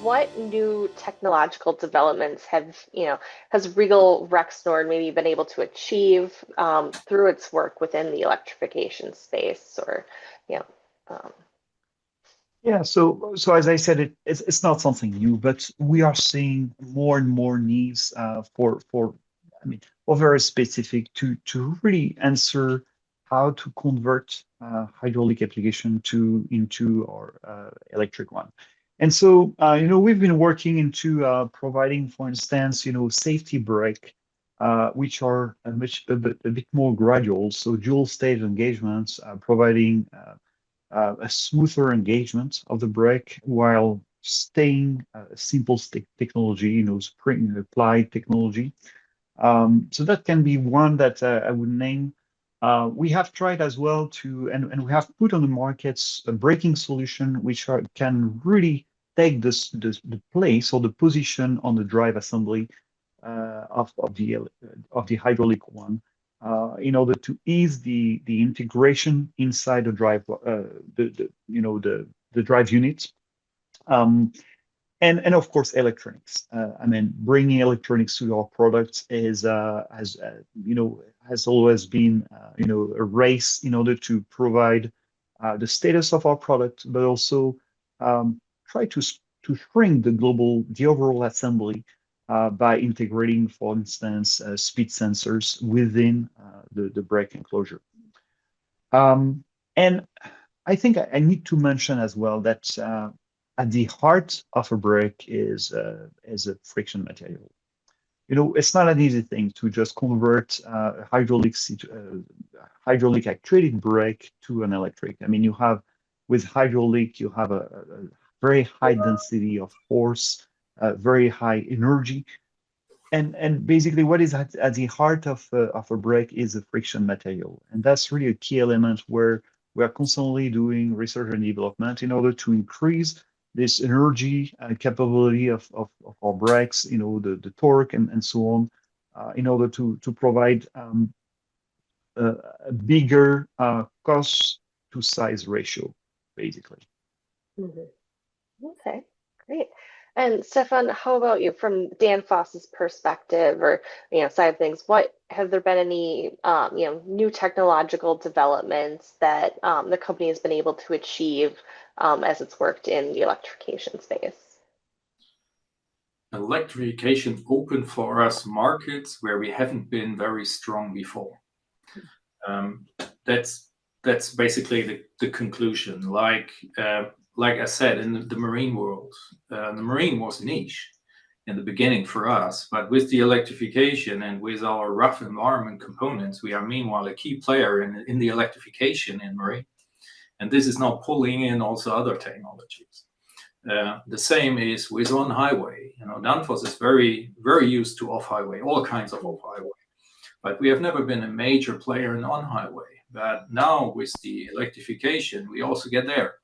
what new technological developments has Regal Rexnord maybe been able to achieve through its work within the electrification space, or you know, um, Yeah, so as I said, it's not something new, but we are seeing more and more needs for I mean for very specific to really answer how to convert hydraulic application to into our electric one. And so we've been working into providing, for instance, safety brake, which are a bit more gradual, so dual stage engagements, providing a smoother engagement of the brake while staying simple technology, spring applied technology. So that can be one that I would name. We have tried as well and we have put on the markets a braking solution can really take the place or the position on the drive assembly of the hydraulic one, in order to ease the integration inside the drive, the drive unit. Um, and of course electronics. I mean, bringing electronics to our products has always been a race in order to provide the status of our product, but also try to shrink the overall assembly by integrating, for instance, speed sensors within the brake enclosure. Um, and I think I need to mention as well that at the heart of a brake is a friction material. It's not an easy thing to just convert hydraulic actuated brake to an electric. I mean, with hydraulic, you have a very high density of force, very high energy, and basically what is at the heart of a brake is a friction material, and that's really a key element where we are constantly doing research and development in order to increase this energy and capability of our brakes, the torque and so on, in order to provide a bigger cost to size ratio, basically. mhm. Okay, great. And Stefan, how about you from Danfoss's perspective, or side of things? What have there been any new technological developments that the company has been able to achieve as it's worked in the electrification space? Electrification opened for us markets where we haven't been very strong before. Um, that's that's basically the conclusion. Like I said, in the marine world, the marine was niche in the beginning for us, but with the electrification and with our rough environment components, we are meanwhile a key player in the electrification in marine. And this is now pulling in also other technologies. The same is with on highway. Danfoss is very, very used to off highway, all kinds of off highway. But we have never been a major player in on highway. But now with the electrification, we also get there.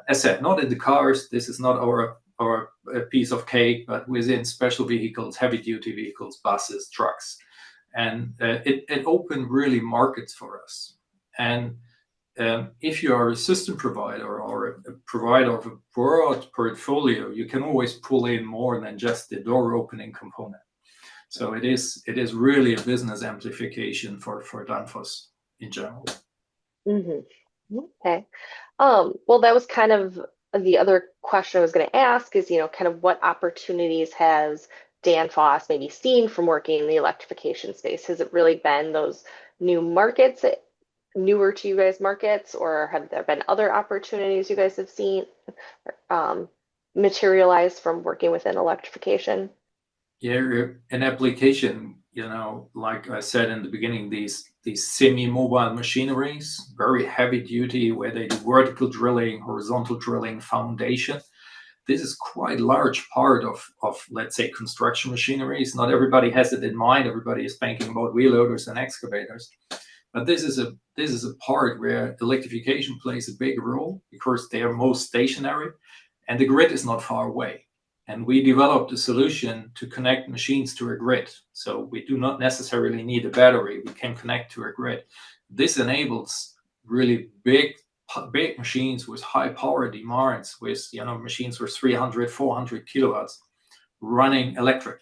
As said, not in the cars. This is not our piece of cake, but within special vehicles, heavy duty vehicles, buses, trucks, and it opened really markets for us. And if you are a system provider or a provider of a broad portfolio, you can always pull in more than just the door opening component. So it is really a business amplification for Danfoss in general. Hmm. Okay. Well, that was kind of the other question I was going to ask is, kind of what opportunities has Danfoss maybe seen from working in the electrification space? Has it really been those new markets, newer to you guys markets, or have there been other opportunities you guys have seen um, materialize from working within electrification? Yeah, an application, like I said in the beginning, these semi-mobile machineries, very heavy duty, where they do vertical drilling, horizontal drilling, foundation. This is quite a large part of let's say construction machineries. Not everybody has it in mind. Everybody is thinking about wheel loaders and excavators. But this is a part where electrification plays a big role because they are most stationary and the grid is not far away. And we developed a solution to connect machines to a grid. So we do not necessarily need a battery. We can connect to a grid. This enables really big big machines with high power demands, with machines with 300, 400 kilowatts, running electric,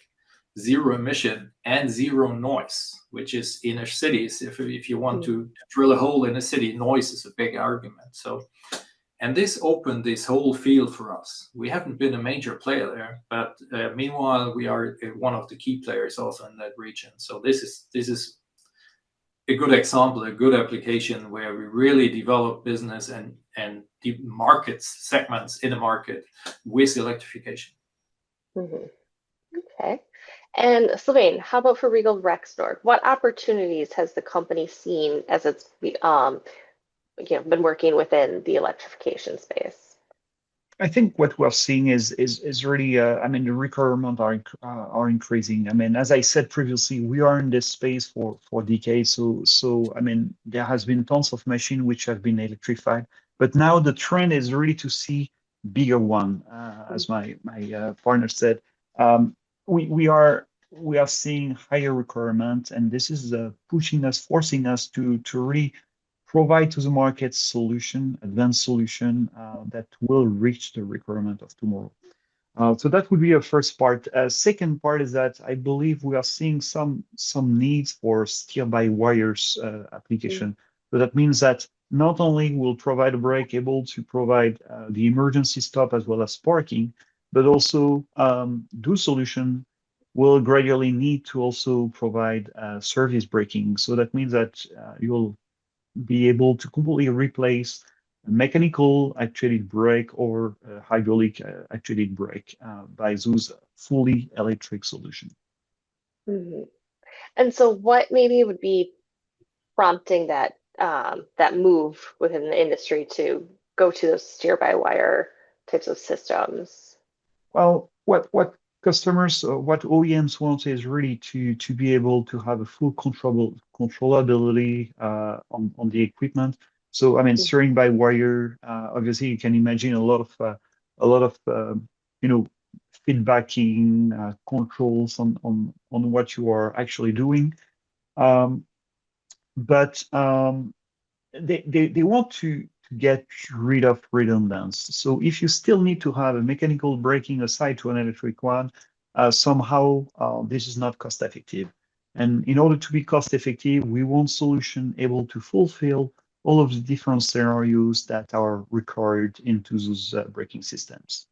zero emission and zero noise, which is inner cities. If you want to drill a hole in a city, noise is a big argument. So, and this opened this whole field for us. We haven't been a major player there, but meanwhile we are one of the key players also in that region. So this is a good example, a good application where we really develop business and deep markets, segments in the market with electrification. Mm-hmm. Okay. And Sylvain, how about for Regal Rexnord? What opportunities has the company seen as it's been working within the electrification space? I think what we're seeing is really, I mean, the requirements are increasing. I mean, as I said previously, we are in this space for decades. So I mean, there has been tons of machines which have been electrified, but now the trend is really to see bigger one. As my partner said, um, we are seeing higher requirements, and this is forcing us to really provide to the market advanced solution that will reach the requirement of tomorrow. So that would be a first part. Second part is that I believe we are seeing some needs for steer-by-wires application. So that means that not only will provide a brake able to provide the emergency stop as well as parking, but also those solution will gradually need to also provide service braking. So that means that you'll be able to completely replace a mechanical actuated brake or a hydraulic actuated brake by those fully electric solution. Mm-hmm. And so what maybe would be prompting that move within the industry to go to those steer-by-wire types of systems? Well, what customers, what OEMs want is really to be able to have a full controllability on the equipment. So I mean, steering by wire. Obviously, you can imagine a lot of you know feedbacking controls on what you are actually doing. Um, but they want to get rid of redundancy. So if you still need to have a mechanical braking aside to an electric one, somehow this is not cost effective. And in order to be cost effective, we want solution able to fulfill all of the different scenarios that are required into those braking systems.